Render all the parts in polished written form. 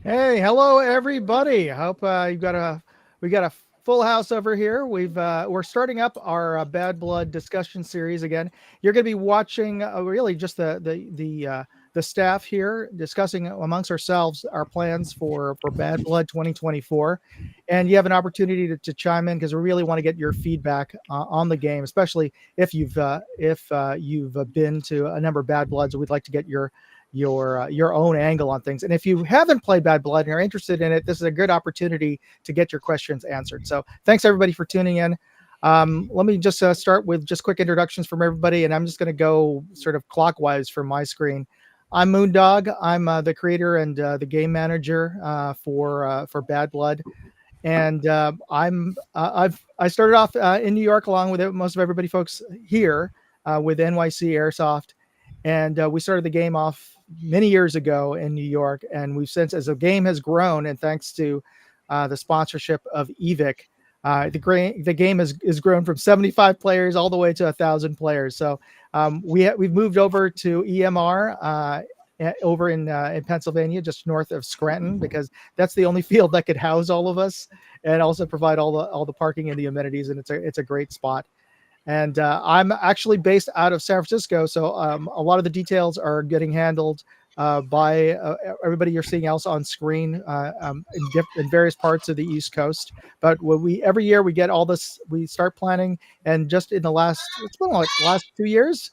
Hey, hello everybody. I hope we got a full house over here. We're starting up our Bad Blood discussion series again. You're going to be watching really just the staff here discussing amongst ourselves our plans for Bad Blood 2024, and you have an opportunity to chime in because we really want to get your feedback on the game, especially if you've been to a number of Bad Bloods. We'd like to get your own angle on things. And if you haven't played Bad Blood and you're interested in it, this is a good opportunity to get your questions answered. So thanks everybody for tuning in. Let me just start with just quick introductions from everybody, and I'm just going to go sort of clockwise from my screen. I'm Moondog. I'm the creator and the game manager for Bad Blood, and I started off in New York along with most of everybody folks here with NYC Airsoft, and we started the game off many years ago in New York, and we've since, as the game has grown, and thanks to the sponsorship of EVIC, the game has grown from 75 players all the way to 1,000 players. So we've moved over to EMR. Over in Pennsylvania, just north of Scranton, because that's the only field that could house all of us, and also provide all the parking and the amenities, and it's a great spot. And I'm actually based out of San Francisco, so a lot of the details are getting handled by everybody you're seeing else on screen in various parts of the East Coast. But every year we get all this, we start planning, and just in it's been like the last 2 years.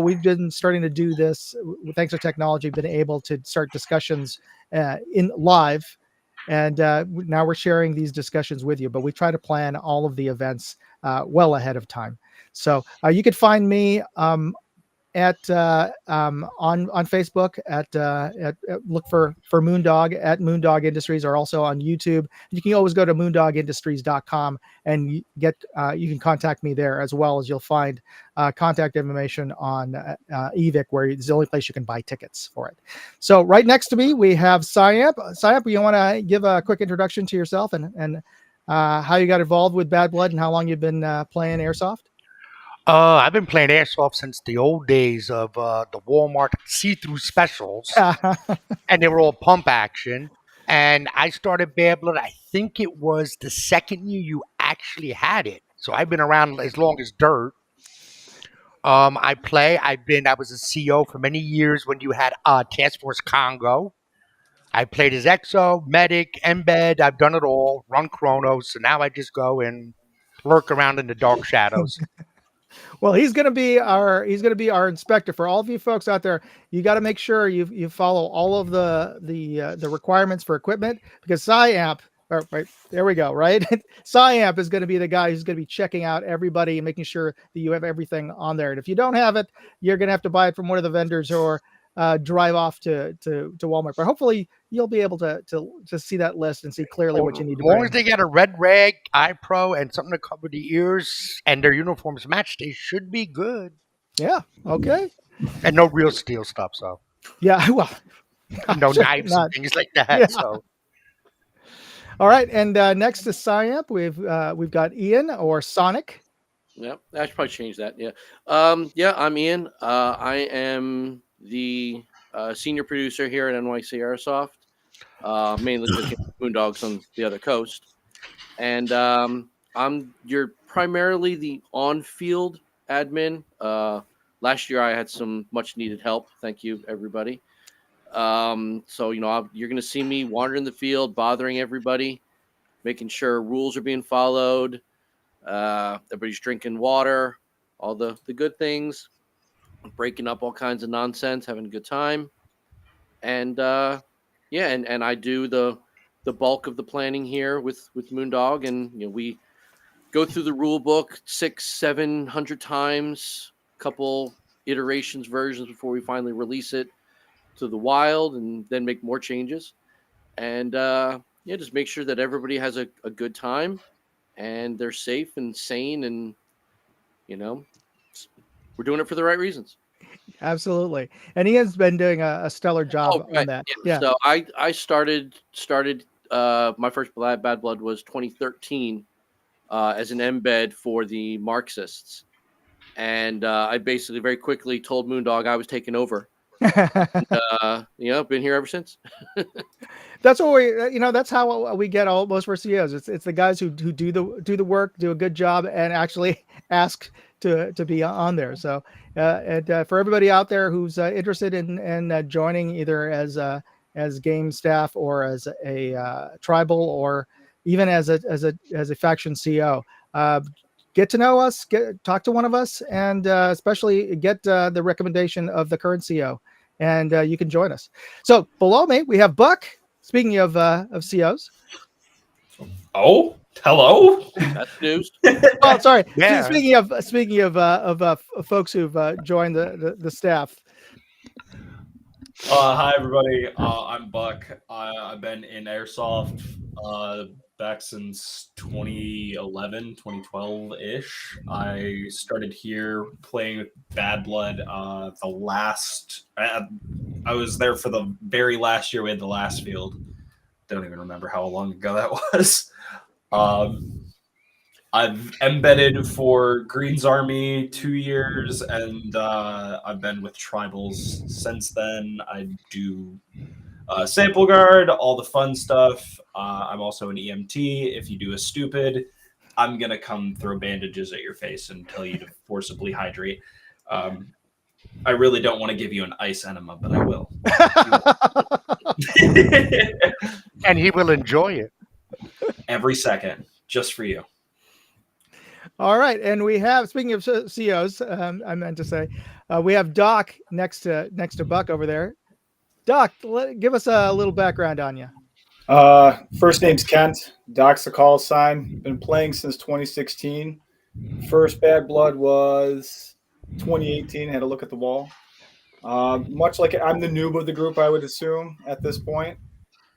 We've been starting to do this thanks to technology. Been able to start discussions in live, and now we're sharing these discussions with you. But we try to plan all of the events well ahead of time. So you could find me at on Facebook at look for Moondog at Moondog Industries, or also on YouTube. You can always go to moondogindustries.com and you can contact me there, as well as you'll find contact information on EVIC, where it's the only place you can buy tickets for it. So right next to me we have Siamp. Siamp, you want to give a quick introduction to yourself and how you got involved with Bad Blood and how long you've been playing Airsoft? I've been playing airsoft since the old days of the Walmart see-through specials, and they were all pump action. And I started Bad Blood. I think it was the second year you actually had it. So I've been around as long as dirt. I was a CO for many years when you had Task Force Congo. I played as EXO, Medic, Embed. I've done it all. Run Chronos. So now I just go and lurk around in the dark shadows. Well, he's going to be our inspector. For all of you folks out there, you got to make sure you follow all of the requirements for equipment, because SciAmp. Right, there we go. Right, SciAmp is going to be the guy who's going to be checking out everybody and making sure that you have everything on there. And if you don't have it, you're going to have to buy it from one of the vendors, or drive off to Walmart. But hopefully, you'll be able to see that list and see clearly what you need As to long as bring. they got a red rag, eye pro, and something to cover the ears, and their uniforms match, they should be good. Yeah. Okay. And no real steel stuff, so Yeah. Well, no knives and not. things like Yeah. that. So All right, and next to Cyamp, we've got Ian, or Sonic. Yeah, I should probably change that. Yeah. Yeah, I'm Ian. I am the senior producer here at NYC Airsoft, mainly because Moondog's on the other coast. And you're primarily the on-field admin. Last year I had some much needed help. Thank you, everybody. So you're going to see me wandering the field, bothering everybody, making sure rules are being followed, everybody's drinking water, all the good things, breaking up all kinds of nonsense, having a good time, and yeah, and I do the bulk of the planning here with Moondog, and we go through the rule book 600-700 times, couple iterations, versions before we finally release it to the wild, and then make more changes, and yeah, just make sure that everybody has a good time and they're safe and sane, and you know we're doing it for the right reasons. Absolutely, and Ian's been doing a stellar Oh, job on right. that. Yeah. Yeah. So I started my first Bad Blood was 2013 as an embed for the Marxists, and I basically very quickly told Moondog I was taking over. Been here ever since. That's what we, that's how we get all most of our CEOs. It's the guys who do the work, do a good job, and actually ask to be on there. So, and for everybody out there who's interested in joining either as game staff or as a tribal or even as a faction CO, get to know us, talk to one of us, and especially get the recommendation of the current CO, and you can join us. So below me we have Buck. Speaking of COs. Oh, hello. That's news. Oh, sorry. Yeah. Speaking of folks who've joined the staff. Hi, everybody. I'm Buck. I've been in Airsoft back since 2011, 2012-ish. I started here playing with Bad Blood I was there for the very last year we had the last field. Don't even remember how long ago that was. I've embedded for Green's Army 2 years, and I've been with Tribals since then. I do sample guard, all the fun stuff. I'm also an EMT. If you do a stupid, I'm going to come throw bandages at your face and tell you to forcibly hydrate. I really don't want to give you an ice enema, but I will. And he will enjoy it. Every second, just for you. All right, and we have, speaking of COs, I meant to say, we have Doc next to Buck over there. Doc, give us a little background on you. First name's Kent. Doc's the call sign. Been playing since 2016. First Bad Blood was 2018. Had a look at the wall. Much like I'm the noob of the group, I would assume at this point.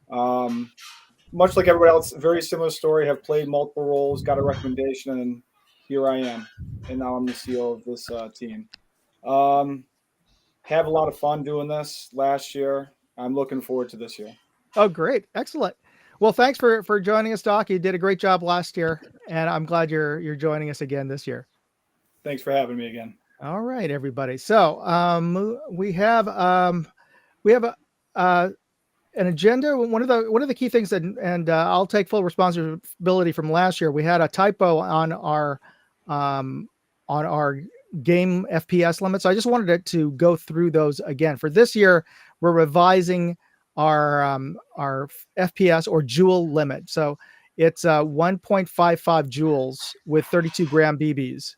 Much like everybody else, very similar story. Have played multiple roles, got a recommendation, and here I am. And now I'm the CEO of this team. Have a lot of fun doing this last year. I'm looking forward to this year. Oh, great. Excellent. Well, thanks for joining us, Doc. You did a great job last year, and I'm glad you're joining us again this year. Thanks for having me again. All right, everybody. So we have an agenda. One of the key things that, and I'll take full responsibility from last year. We had a typo on our game FPS limit. So I just wanted to go through those again. For this year, we're revising our FPS or joule limit. So it's 1.55 joules with 32 gram BBs.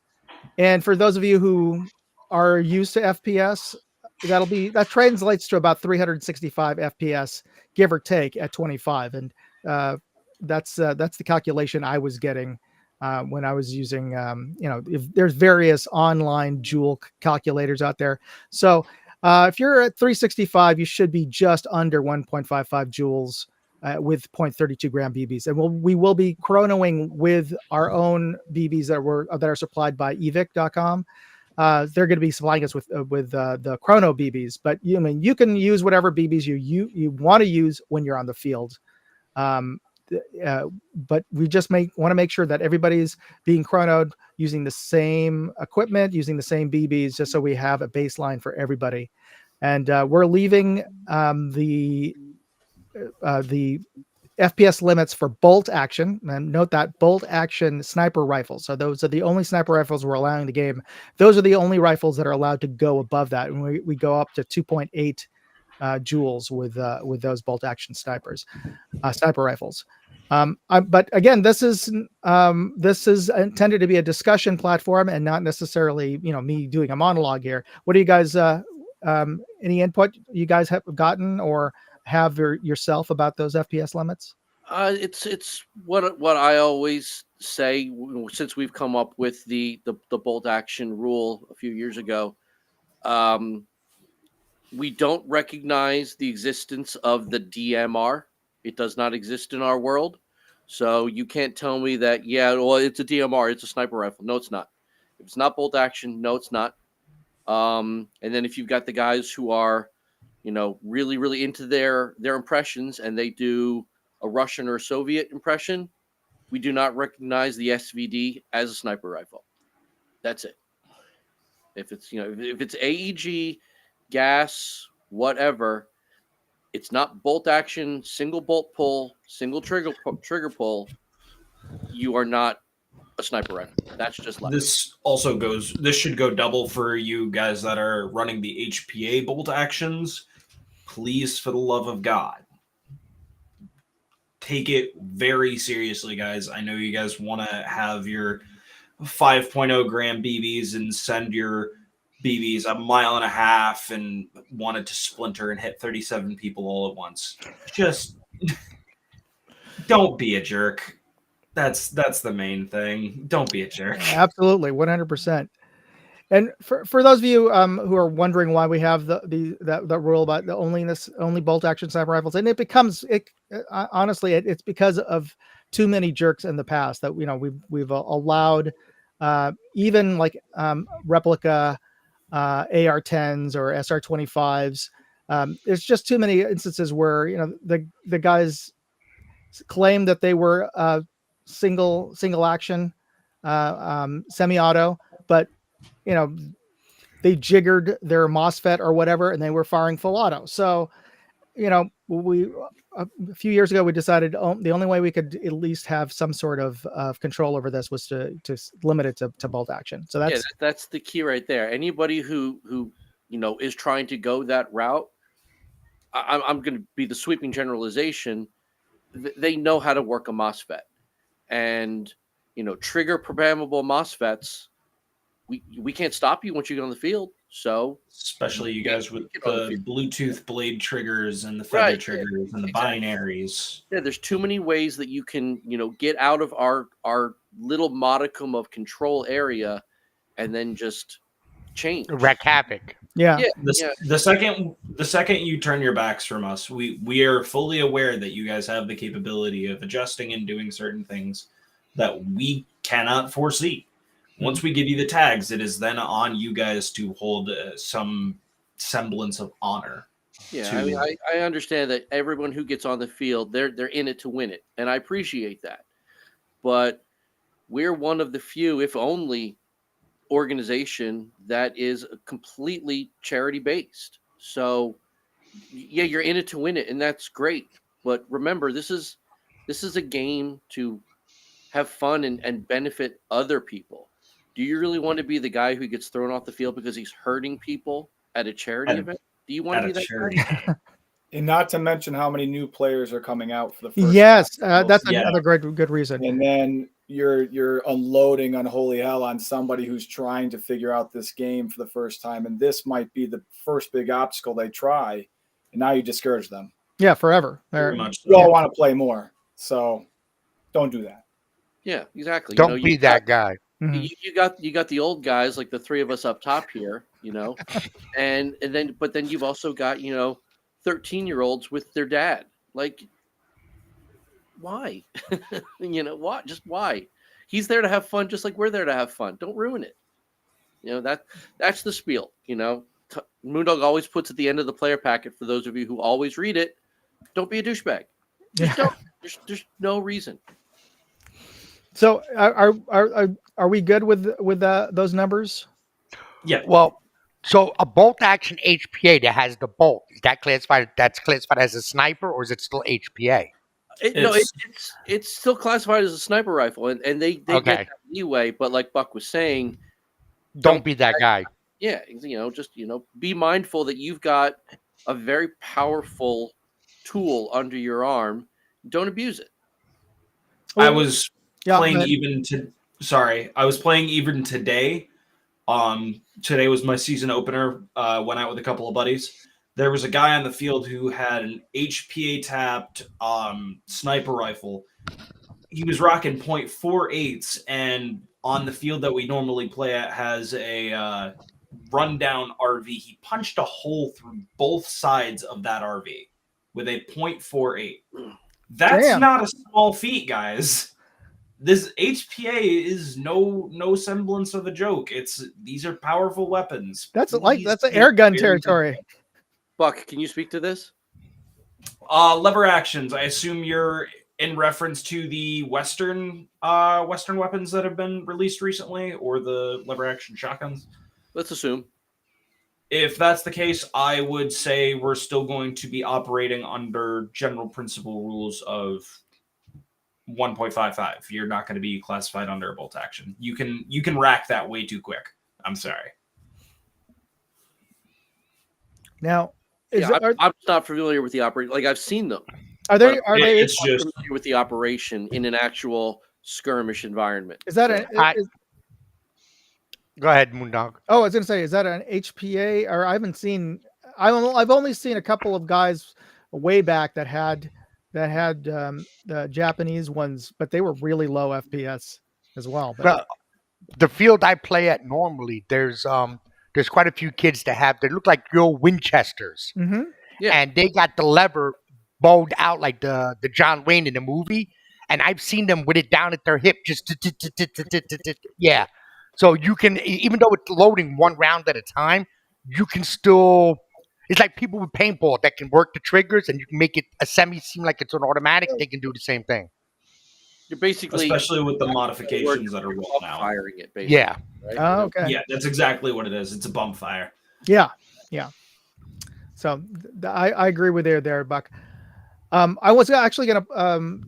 And for those of you who are used to FPS, that translates to about 365 FPS, give or take, at 25. And that's the calculation I was getting when I was using, if there's various online joule calculators out there. So if you're at 365, you should be just under 1.55 joules with 0.32 gram BBs. And we will be chronoing with our own BBs that are supplied by evic.com. They're going to be supplying us with the chrono BBs, but you can use whatever BBs you want to use when you're on the field. But we just want to make sure that everybody's being chronoed using the same equipment, using the same BBs, just so we have a baseline for everybody. And we're leaving the FPS limits for bolt action, and note that bolt action sniper rifles. So those are the only sniper rifles we're allowing the game. Those are the only rifles that are allowed to go above that, and we go up to 2.8 joules with those bolt action sniper rifles. But again, this is intended to be a discussion platform and not necessarily me doing a monologue here. What do you guys any input you guys have gotten or have yourself about those FPS limits? It's what I always say since we've come up with the bolt action rule a few years ago. We don't recognize the existence of the DMR. It does not exist in our world. So you can't tell me that, it's a DMR, it's a sniper rifle. No, it's not. If it's not bolt action, no, it's not. And then if you've got the guys who are, really, really into their impressions and they do a Russian or Soviet impression, we do not recognize the SVD as a sniper rifle. That's it. If it's, if it's AEG, gas, whatever, it's not bolt action, single bolt pull, single trigger pull, you are not a sniper rifle. That's just life. This should go double for you guys that are running the HPA bolt actions. Please, for the love of God, take it very seriously, guys. I know you guys want to have your 5.0 gram BBs and send your BBs a mile and a half and want it to splinter and hit 37 people all at once. Just don't be a jerk. That's the main thing. Don't be a jerk. Absolutely, 100%. And for those of you who are wondering why we have the rule about the only bolt action sniper rifles, and it becomes honestly it's because of too many jerks in the past that we've allowed even like replica AR-10s or SR-25s. There's just too many instances where the guys claim that they were single action semi-auto, but they jiggered their MOSFET or whatever, and they were firing full auto. So, we a few years ago we decided the only way we could at least have some sort of control over this was to limit it to bolt action. So that's the key right there. Anybody who is trying to go that route, I'm going to be the sweeping generalization. They know how to work a MOSFET, and trigger programmable MOSFETs. We can't stop you once you get on the field. So especially you guys with the Bluetooth blade triggers and the feather triggers and the binaries. Yeah, there's too many ways that you can get out of our little modicum of control area, and then just change, wreak havoc. Yeah. The second you turn your backs from us, we are fully aware that you guys have the capability of adjusting and doing certain things that we cannot foresee. Once we give you the tags, it is then on you guys to hold some semblance of honor. Yeah, I mean, I understand that everyone who gets on the field, they're in it to win it, and I appreciate that. But we're one of the few, if only, organization that is completely charity based. So, yeah, you're in it to win it, and that's great. But remember, this is a game to have fun and benefit other people. Do you really want to be the guy who gets thrown off the field because he's hurting people at a charity event? Do you want to be that guy? And not to mention how many new players are coming out for the first Yes, that's another good reason. And then you're unloading unholy hell on somebody who's trying to figure out this game for the first time, and this might be the first big obstacle they try, and now you discourage them. Yeah, forever. Very much so. You all want to play more, so don't do that. Yeah, exactly. Don't be that guy. You got the old guys like the three of us up top here, and then you've also got 13-year-olds with their dad. Like, why? What? Just why? He's there to have fun, just like we're there to have fun. Don't ruin it. That's the spiel. Moondog always puts at the end of the player packet, for those of you who always read it, don't be a douchebag. Just don't. There's no reason. So are we good with those numbers? Yeah. Well, so a bolt action HPA that has the bolt, is that classified as a sniper, or is it still HPA? It's still classified as a sniper rifle, and they get that leeway. But like Buck was saying, don't be that guy. Yeah, just be mindful that you've got a very powerful tool under your arm. Don't abuse it. I was playing even today. Today was my season opener. Went out with a couple of buddies. There was a guy on the field who had an HPA tapped sniper rifle. He was rocking .48s, and on the field that we normally play at has a rundown RV. He punched a hole through both sides of that RV with a .48. That's not a small feat, guys. This HPA is no semblance of a joke. These are powerful weapons. That's an air gun territory. Buck, can you speak to this? Lever actions. I assume you're in reference to the Western weapons that have been released recently, or the lever action shotguns. Let's assume. If that's the case, I would say we're still going to be operating under general principle rules of 1.55. You're not going to be classified under a bolt action. You can rack that way too quick. I'm sorry. Now, I'm not familiar with the operation. Like, I've seen them. Are they? It's I'm just familiar with the operation in an actual skirmish environment. Is that Go ahead, Moondog. Oh, I was going to say, is that an HPA? Or I haven't seen. I've only seen a couple of guys way back that had the Japanese ones, but they were really low FPS as well. But Well, the field I play at normally, there's quite a few kids that have, they look like your Winchesters. mm-hmm. Yeah. And they got the lever bowed out like the John Wayne in the movie. And I've seen them with it down at their hip, just yeah. So you can, even though it's loading one round at a time, you can still, it's like people with paintball that can work the triggers and you can make it a semi seem like it's an automatic. They can do the same thing. You're basically, especially with the modifications that are rolled out. firing it, basically. Yeah. Right? Oh, okay. Yeah, that's exactly what it is. It's a bump fire. Yeah. So I agree with you there, Buck. I was actually going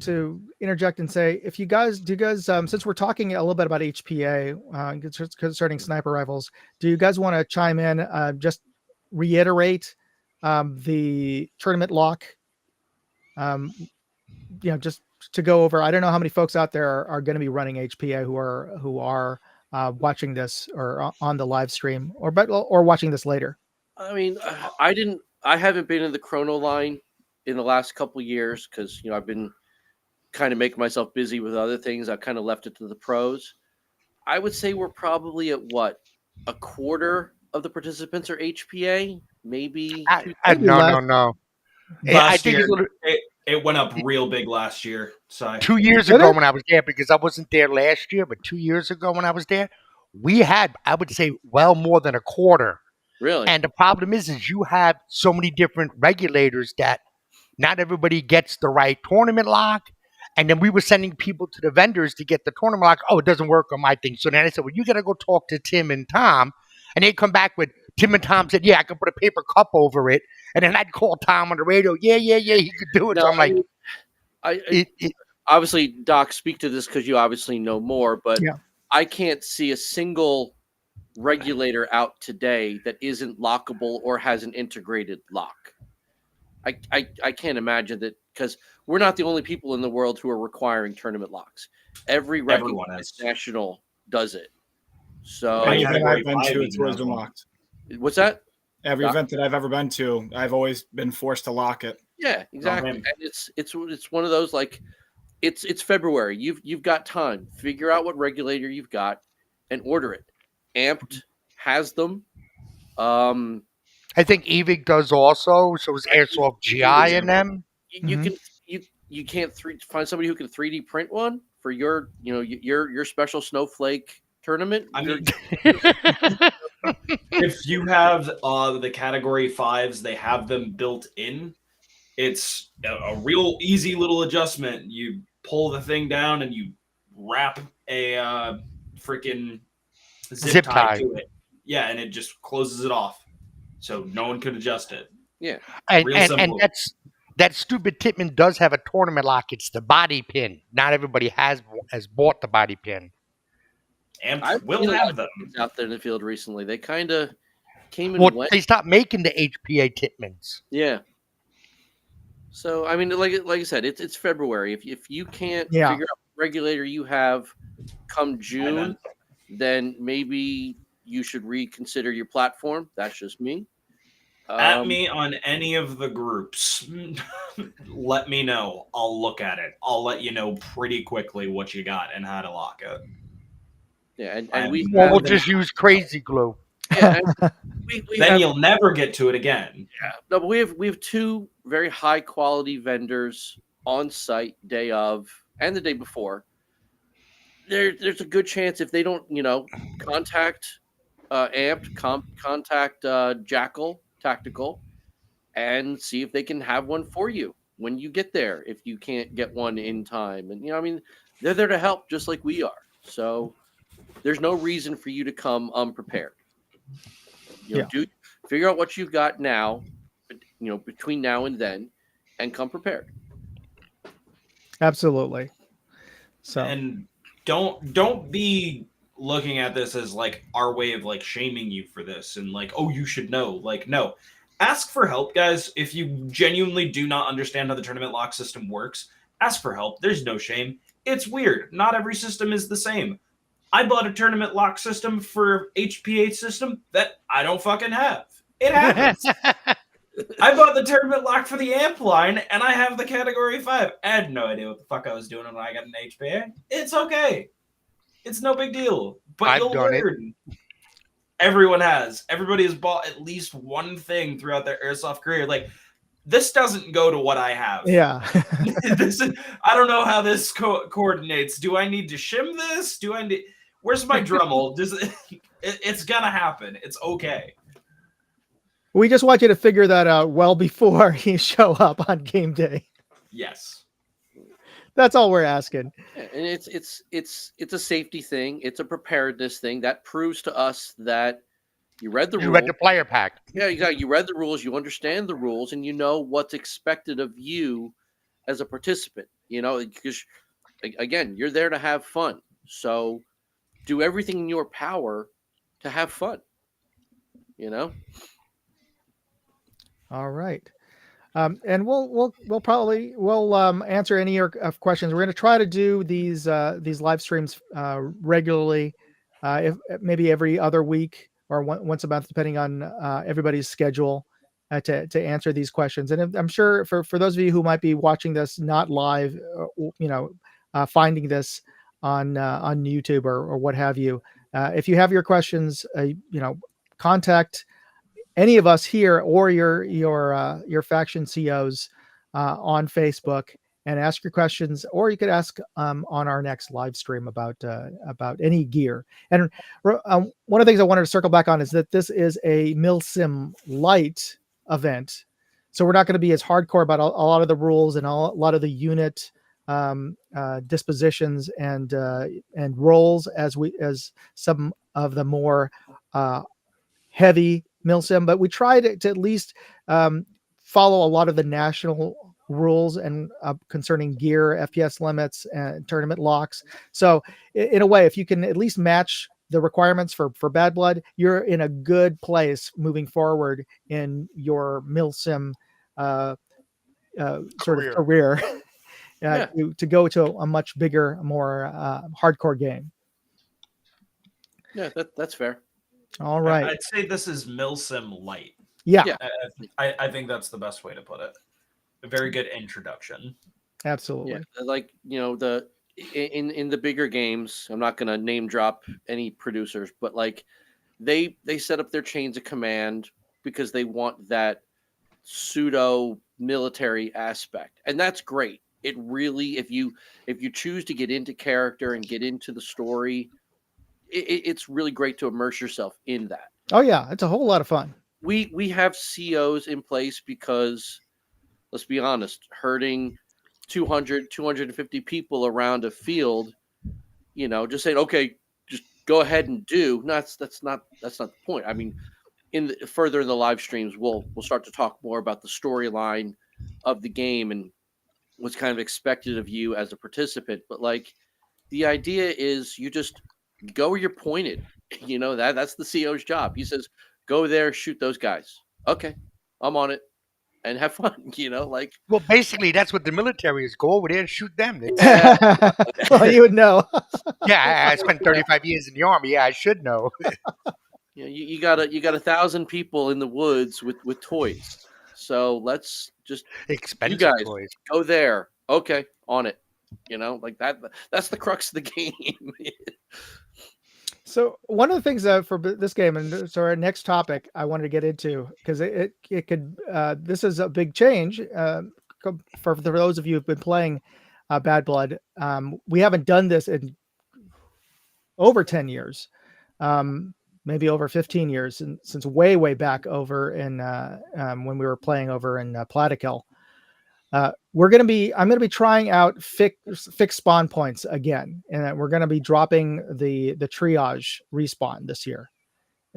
to interject and say, if you guys, since we're talking a little bit about HPA concerning sniper rifles, do you guys want to chime in, just reiterate the tournament lock? Just to go over, I don't know how many folks out there are going to be running HPA who are watching this or on the live stream or watching this later. I mean, I haven't been in the chrono line in the last couple of years because, I've been kind of making myself busy with other things. I've kind of left it to the pros. I would say we're probably at a quarter of the participants are HPA, maybe. No. I think it went up real big last year. So 2 years ago when I was there, because I wasn't there last year, but 2 years ago when I was there, we had, I would say, well more than a quarter. Really? And the problem is you have so many different regulators that not everybody gets the right tournament lock. And then we were sending people to the vendors to get the tournament lock. Oh, it doesn't work on my thing. So then I said, well, you got to go talk to Tim and Tom. And they come back with, Tim and Tom said, yeah, I can put a paper cup over it. And then I'd call Tom on the radio. Yeah, he could do it. No, so I'm like, obviously, Doc, speak to this because you obviously know more, but yeah. I can't see a single regulator out today that isn't lockable or has an integrated lock. I can't imagine that, because we're not the only people in the world who are requiring tournament locks. Every recognized national does it. So every event I've been to, it's always been locked. What's that? Every event that I've ever been to, I've always been forced to lock it. Yeah, exactly. And it's one of those, like, it's February. You've got time. Figure out what regulator you've got and order it. Amped has them. I think EVIC does also. So is Airsoft GI in them. You can't find somebody who can 3D print one for your your special snowflake tournament. I mean, if you have the category 5s, they have them built in. It's a real easy little adjustment. You pull the thing down and you wrap a freaking zip tie to it. Yeah, and it just closes it off, so no one could adjust it. Yeah, and that stupid Titman does have a tournament lock. It's the body pin. Not everybody has bought the body pin. And will have them out there in the field recently. They kind of came and went. They stopped making the HPA Titmans. Yeah. So I mean, like I said, it's February. If you can't figure out what regulator you have come June, then maybe you should reconsider your platform. That's just me. At me on any of the groups. Let me know. I'll look at it. I'll let you know pretty quickly what you got and how to lock it. Yeah, and we'll just use crazy glue. Yeah, then you'll never get to it again. Yeah, no, but we have two very high quality vendors on site day of and the day before. There's a good chance if they don't, contact Amped, contact Jackal Tactical, and see if they can have one for you when you get there. If you can't get one in time, and I mean, they're there to help just like we are. So there's no reason for you to come unprepared. Figure out what you've got now, between now and then, and come prepared. Absolutely. So And don't be looking at this as like our way of like shaming you for this and like, oh, you should know. Like, no. Ask for help, guys. If you genuinely do not understand how the tournament lock system works, ask for help. There's no shame. It's weird. Not every system is the same. I bought a tournament lock system for HPH system that I don't fucking have. It happens. I bought the tournament lock for the amp line, and I have the category 5. I had no idea what the fuck I was doing when I got an HPA. It's okay. It's no big deal. But I've you'll done it. learn. Everyone has. Everybody has bought at least one thing throughout their airsoft career. Like, this doesn't go to what I have. yeah. I don't know how this coordinates. Do I need to shim this? Do I need... Where's my Dremel? It's gonna happen. It's okay. We just want you to figure that out well before you show up on game day. Yes. That's all we're asking. And it's a safety thing. It's a preparedness thing that proves to us that you read the You rules. read the player pack. Yeah, exactly. You read the rules. You understand the rules, and you know what's expected of you as a participant. Because again, you're there to have fun. So do everything in your power to have fun. All right. And we'll probably answer any of questions. We're going to try to do these live streams regularly, if maybe every other week or once a month, depending on everybody's schedule, to answer these questions. And I'm sure for those of you who might be watching this not live, finding this on YouTube or what have you, if you have your questions, contact any of us here or your faction COs on Facebook and ask your questions, or you could ask on our next live stream about any gear. And one of the things I wanted to circle back on is that this is a Milsim light event, so we're not going to be as hardcore about a lot of the rules and a lot of the unit dispositions and roles as some of the more heavy Milsim, but we try to at least follow a lot of the national rules and concerning gear, FPS limits, and tournament locks. So in a way, if you can at least match the requirements for Bad Blood, you're in a good place moving forward in your Milsim sort of career to go to a much bigger, more hardcore game. Yeah, that's fair. All right. I'd say this is Milsim light. Yeah. I think that's the best way to put it. A very good introduction. Absolutely. Yeah, like in the bigger games, I'm not going to name drop any producers, but like they set up their chains of command because they want that pseudo military aspect, and that's great. It really, if you choose to get into character and get into the story, it's really great to immerse yourself in that. Oh yeah, it's a whole lot of fun. We have COs in place because, let's be honest, herding 250 people around a field, just saying, okay, just go ahead and do. No, that's not the point. I mean, further in the live streams, we'll start to talk more about the storyline of the game and what's kind of expected of you as a participant. But like, the idea is you just go where you're pointed. That's the CO's job. He says, go there, shoot those guys. Okay, I'm on it. And have fun, like. Well, basically, that's what the military is. Go over there and shoot them. Well, you would know. Yeah, I spent 35 years in the Army. Yeah, I should know. You got 1,000 people in the woods with toys. So let's just expensive you guys toys. Go there. Okay, on it. Like that. That's the crux of the game. So one of the things for this game, and so our next topic I wanted to get into, because it could this is a big change for those of you who've been playing Bad Blood. We haven't done this in over 10 years, maybe over 15 years, since way back over in when we were playing over in Plattekill. I'm going to be trying out fixed spawn points again, and we're going to be dropping the triage respawn this year.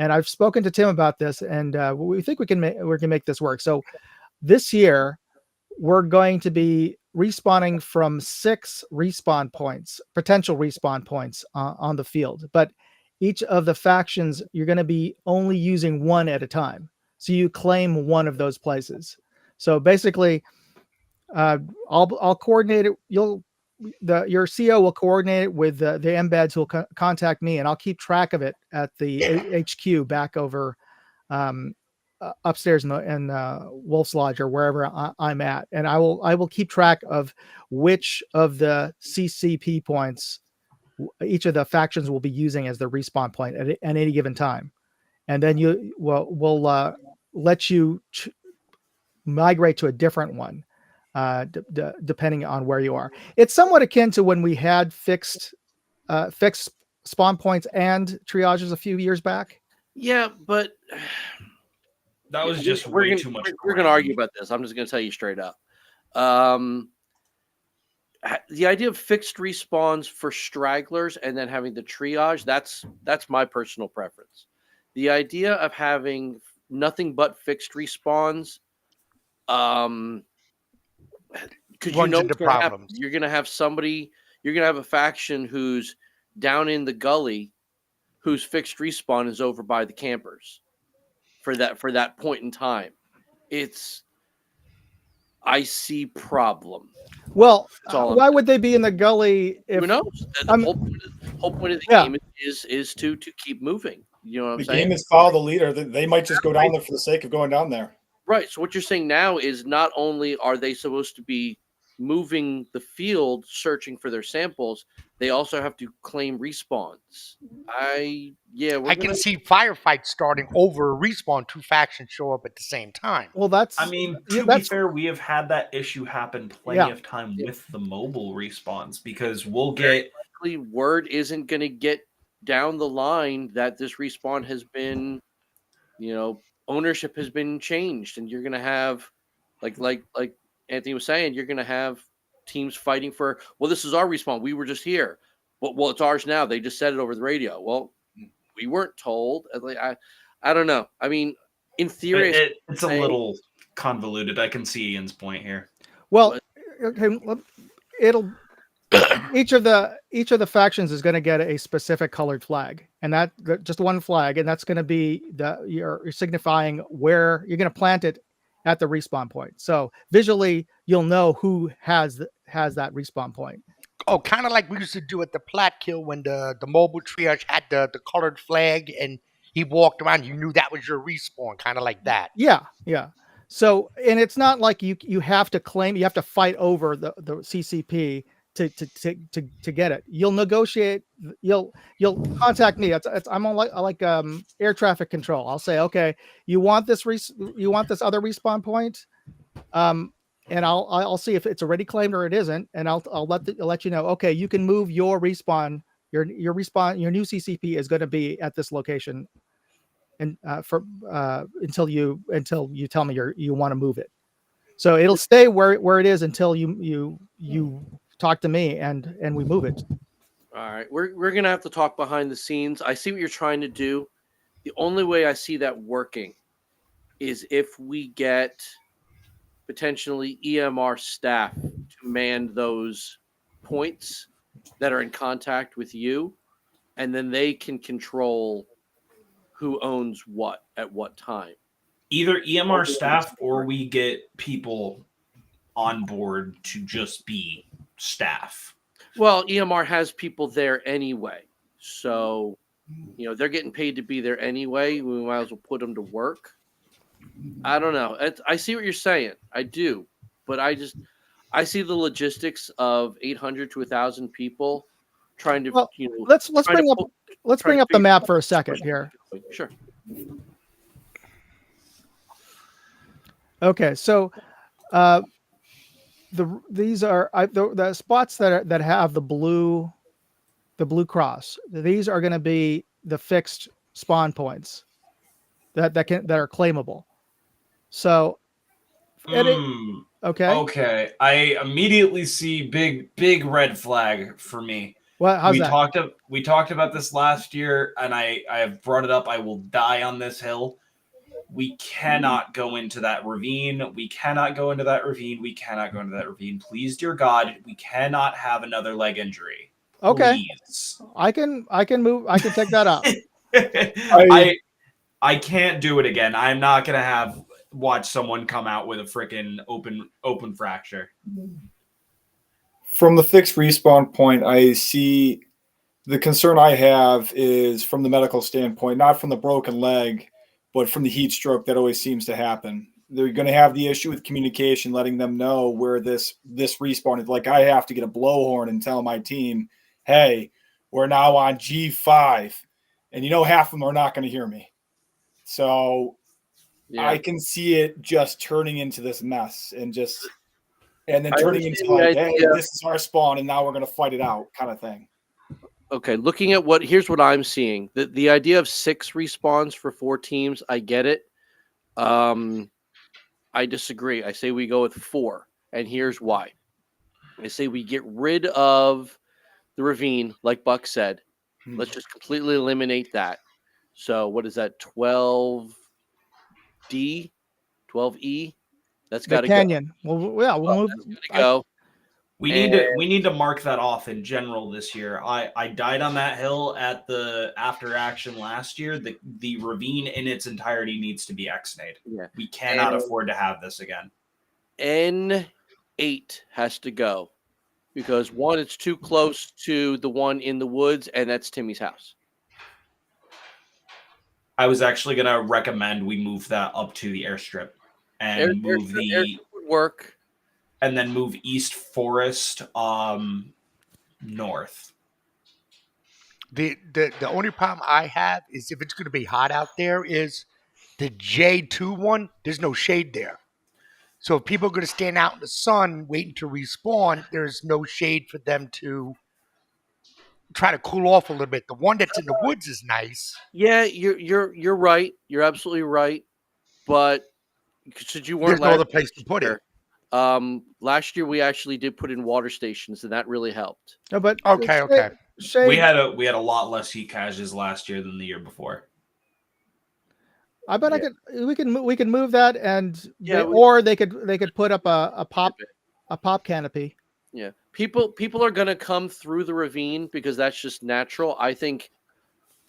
and I've spoken to Tim about this, and we think we can make this work. So this year we're going to be respawning from 6 respawn points, potential respawn points on the field, but each of the factions you're going to be only using one at a time. So you claim one of those places. So basically, I'll coordinate it. Your CO will coordinate it with the embeds who will contact me, and I'll keep track of it at the HQ back over upstairs in Wolf's Lodge or wherever I'm at, and I will keep track of which of the CCP points each of the factions will be using as their respawn point at any given time, and then we'll let you migrate to a different one depending on where you are. It's somewhat akin to when we had fixed spawn points and triages a few years back. Yeah, but that was just way too much. We're going to argue about this. I'm just going to tell you straight up. The idea of fixed respawns for stragglers and then having the triage, that's my personal preference. The idea of having nothing but fixed respawns, because you know what's gonna happen. You're going to have a faction who's down in the gully whose fixed respawn is over by the campers for that point in time. I see problem. Well, why would they be in the gully? Who knows? The whole point of the game is to keep moving. You know what I'm saying? The game is follow the leader. They might just go down there for the sake of going down there. Right. So what you're saying now is not only are they supposed to be moving the field, searching for their samples, they also have to claim respawns. I can see firefights starting over a respawn. 2 factions show up at the same time. Well, to be fair, we have had that issue happen plenty of time with the mobile respawns, because we'll get word isn't going to get down the line that this respawn has been, ownership has been changed, and you're going to have like Anthony was saying, you're going to have teams fighting for, well, this is our respawn. We were just here. Well, it's ours now. They just said it over the radio. Well, we weren't told. I don't know. I mean, in theory, it's a little convoluted. I can see Ian's point here. Well, okay, each of the factions is going to get a specific colored flag, and that just one flag, and that's going to be you're signifying where you're going to plant it at the respawn point. So visually, you'll know who has that respawn point. Oh, kind of like we used to do at the Plat Kill when the mobile triage had the colored flag and he walked around. You knew that was your respawn, kind of like that. Yeah. So, and it's not like you have to claim, you have to fight over the CCP to get it. You'll negotiate. You'll contact me. I'm on like air traffic control. I'll say, okay, you want this other respawn point, and I'll see if it's already claimed or it isn't, and I'll let you know. Okay, you can move your respawn. Your new CCP is going to be at this location, and until you tell me you want to move it. So it'll stay where it is until you talk to me and we move it. All right, we're gonna have to talk behind the scenes. I see what you're trying to do. The only way I see that working is if we get potentially EMR staff to man those points that are in contact with you, and then they can control who owns what at what time. Either EMR staff or we get people on board to just be staff. Well, EMR has people there anyway. So, they're getting paid to be there anyway. We might as well put them to work. I don't know. I see what you're saying. I do. But I see the logistics of 800 to 1,000 people trying to, let's bring up the map for a second here. Sure. Okay, so these are the spots that have the blue cross. These are going to be the fixed spawn points that are claimable. So, okay. I immediately see big red flag for me. Well, how's that? We talked about this last year, and I have brought it up. I will die on this hill. We cannot go into that ravine. We cannot go into that ravine. We cannot go into that ravine. Please, dear God, we cannot have another leg injury. Okay. Please. I can move. I can take that out. I can't do it again. I'm not gonna watch someone come out with a freaking open fracture. From the fixed respawn point, I see the concern I have is from the medical standpoint, not from the broken leg, but from the heat stroke that always seems to happen. They're going to have the issue with communication, letting them know where this respawn is. Like I have to get a blowhorn and tell my team, hey, we're now on G5. And half of them are not going to hear me. So I can see it just turning into this mess and then turning into like, hey, this is our spawn and now we're going to fight it out kind of thing. Okay, looking at here's what I'm seeing. The idea of 6 respawns for 4 teams, I get it. I disagree. I say we go with 4, and here's why. I say we get rid of the ravine, like Buck said. Let's just completely eliminate that. So what is that? 12D, 12E. That's got to go. Canyon. Well, yeah, we'll move. That's got to go. We need to mark that off in general this year. I died on that hill at the after action last year. The ravine in its entirety needs to be X-nayed. Yeah. We cannot afford to have this again. N8 has to go because one, it's too close to the one in the woods, and that's Timmy's house. I was actually going to recommend we move that up to the airstrip and move the airstrip would work. And then move East Forest north. The only problem I have is if it's going to be hot out there is the J2 one, there's no shade there. So if people are going to stand out in the sun waiting to respawn, there's no shade for them to try to cool off a little bit. The one that's in the woods is nice. Yeah, you're right. You're absolutely right. But since you weren't there's no other place to put it. Last year we actually did put in water stations, and that really helped. No, but okay. We had a lot less heat caches last year than the year before. I bet we can move that and or they could put up a pop canopy. Yeah, people are gonna come through the ravine because that's just natural. I think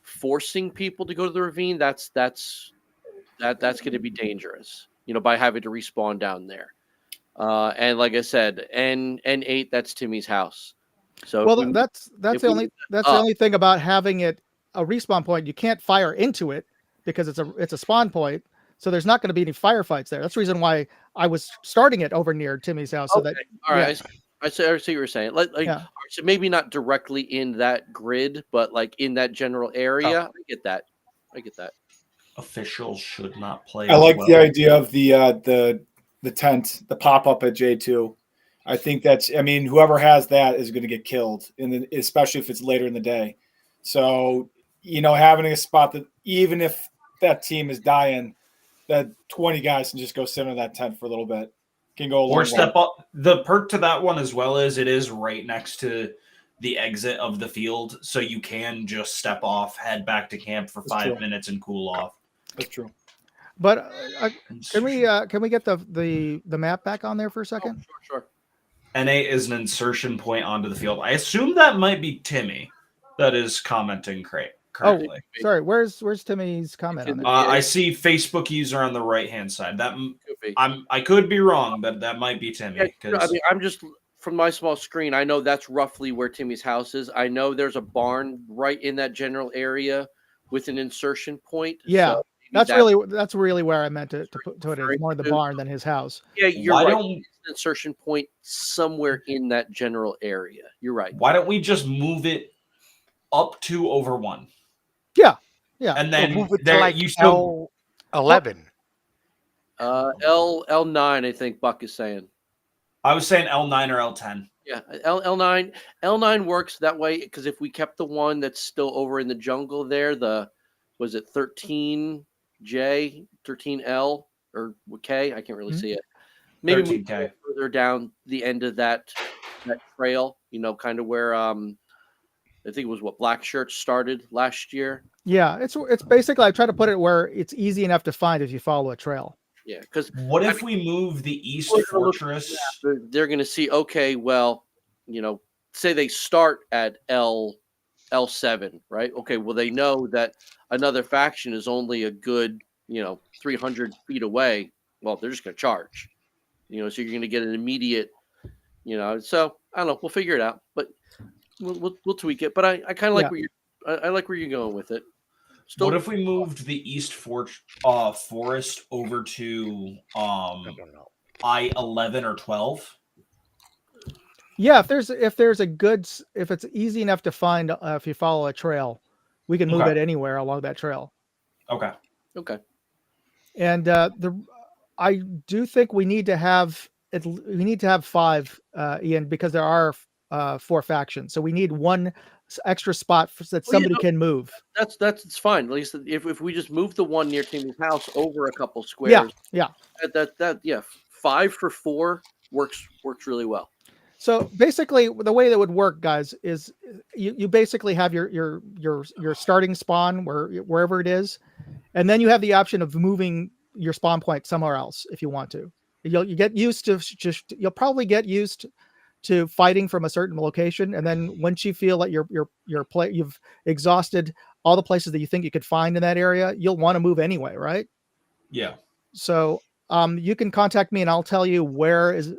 forcing people to go to the ravine that's going to be dangerous. By having to respawn down there. And like I said, N8, that's Timmy's house. So that's the only thing about having it a respawn point. You can't fire into it because it's a spawn point. So there's not going to be any firefights there. That's the reason why I was starting it over near Timmy's house. So that all right, I see what you're saying. So maybe not directly in that grid, but like in that general area. I get that. Officials should not play. I like the idea of the tent, the pop up at J2. I think whoever has that is going to get killed, especially if it's later in the day. So having a spot that even if that team is dying, that 20 guys can just go sit in that tent for a little bit. Can go or step up. The perk to that one as well is it is right next to the exit of the field, so you can just step off, head back to camp for 5 minutes and cool off. That's true. But can we get the map back on there for a second? Oh, sure. N8 is an insertion point onto the field. I assume that might be Timmy that is commenting currently. Oh, sorry. Where's Timmy's comment on it? I see Facebook user on the right hand side. I could be wrong, but that might be Timmy. I'm just from my small screen. I know that's roughly where Timmy's house is. I know there's a barn right in that general area with an insertion point. Yeah. So that's really where I meant to put it. More the barn than his house. Yeah, you're right. An insertion point somewhere in that general area. You're right. Why don't we just move it up to over 1? Yeah. And then move it to like L11. L9, I think Buck is saying. I was saying L9 or L10. Yeah, L9 works that way because if we kept the one that's still over in the jungle there, was it 13J, 13L, or K? I can't really see it. Maybe 13K. Further down the end of that trail, kind of where I think it was what Black Shirts started last year. Yeah, it's basically, I try to put it where it's easy enough to find if you follow a trail. Yeah, because What if we move the East We're gonna look at the Fortress? they're going to see, okay, well, say they start at L7, right? Okay, well, they know that another faction is only a good 300 feet away. Well, they're just going to charge, so you're going to get an immediate, so I don't know, we'll figure it out, but we'll tweak it. But I kind of like Yeah. where I like where you're going with it. What if we moved the East Forest over to I-11 or 12? Yeah, if it's easy enough to find, if you follow a trail, we can move Okay. it anywhere along that trail. Okay. And I do think we need to have 5, Ian, because there are 4 factions, so we need one extra spot that somebody can move. That's fine. At least if we just move the one near Timmy's house over a couple squares, Yeah. That 5 for 4 works really well. So basically, the way that would work, guys, is you basically have your starting spawn wherever it is, and then you have the option of moving your spawn point somewhere else if you want to. You'll probably get used to fighting from a certain location, and then once you feel that you've exhausted all the places that you think you could find in that area, you'll want to move anyway, right? Yeah. So you can contact me and I'll tell you where is,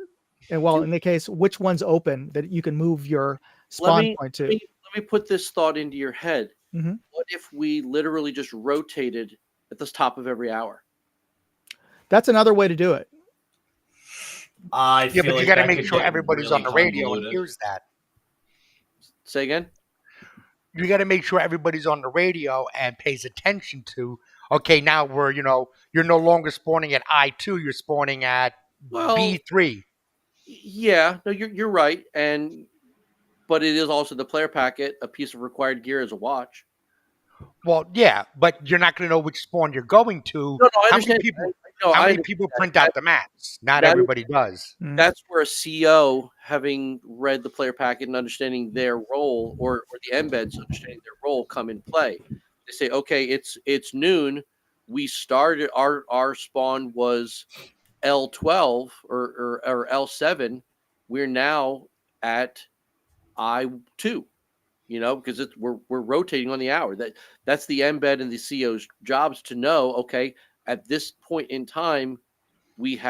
and well, in the case, which one's open that you can move your spawn point to. Let me put this thought into your head. Mm-hmm. What if we literally just rotated at the top of every hour? That's another way to do it. But you got to make sure everybody's on the radio and hears that. Say again? You got to make sure everybody's on the radio and pays attention to, okay, now you're no longer spawning at I2, you're spawning at B3. Yeah, no, you're right. But it is also the player packet. A piece of required gear is a watch. Well, yeah, but you're not going to know which spawn you're going to. No, I understand. How many people print out the maps? Not everybody does. That's where a CO, having read the player packet and understanding their role, or the embeds understanding their role, come in play. They say, okay, it's noon. We started our spawn was L12 or L7. We're now at I2. Because we're rotating on the hour. That's the embed and the CO's jobs to know. Okay, at this point in time, we've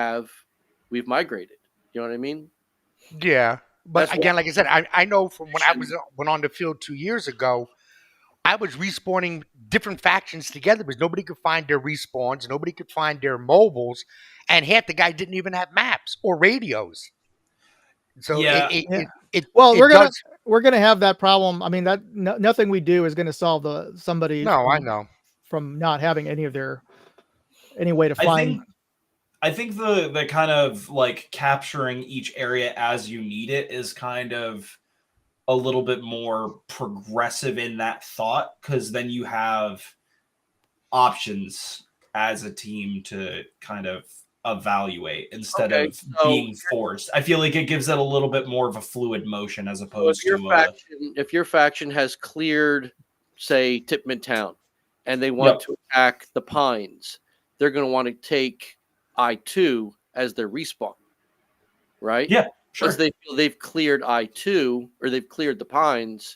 migrated. You know what I mean? Yeah, but again, like I said, I know from when I went on the field 2 years ago, I was respawning different factions together because nobody could find their respawns, nobody could find their mobiles, and half the guy didn't even have maps or radios. So we're gonna have that problem. I mean, nothing we do is going to solve somebody. No, I know, from not having any way to find. I think the kind of like capturing each area as you need it is kind of a little bit more progressive in that thought, because then you have options as a team to kind of evaluate instead of being forced. I feel like it gives it a little bit more of a fluid motion as opposed to if your faction has cleared, say, Tipman Town, and they want to attack the Pines, they're going to want to take I2 as their respawn, right? Yeah, sure. Once they feel they've cleared I2 or they've cleared the Pines,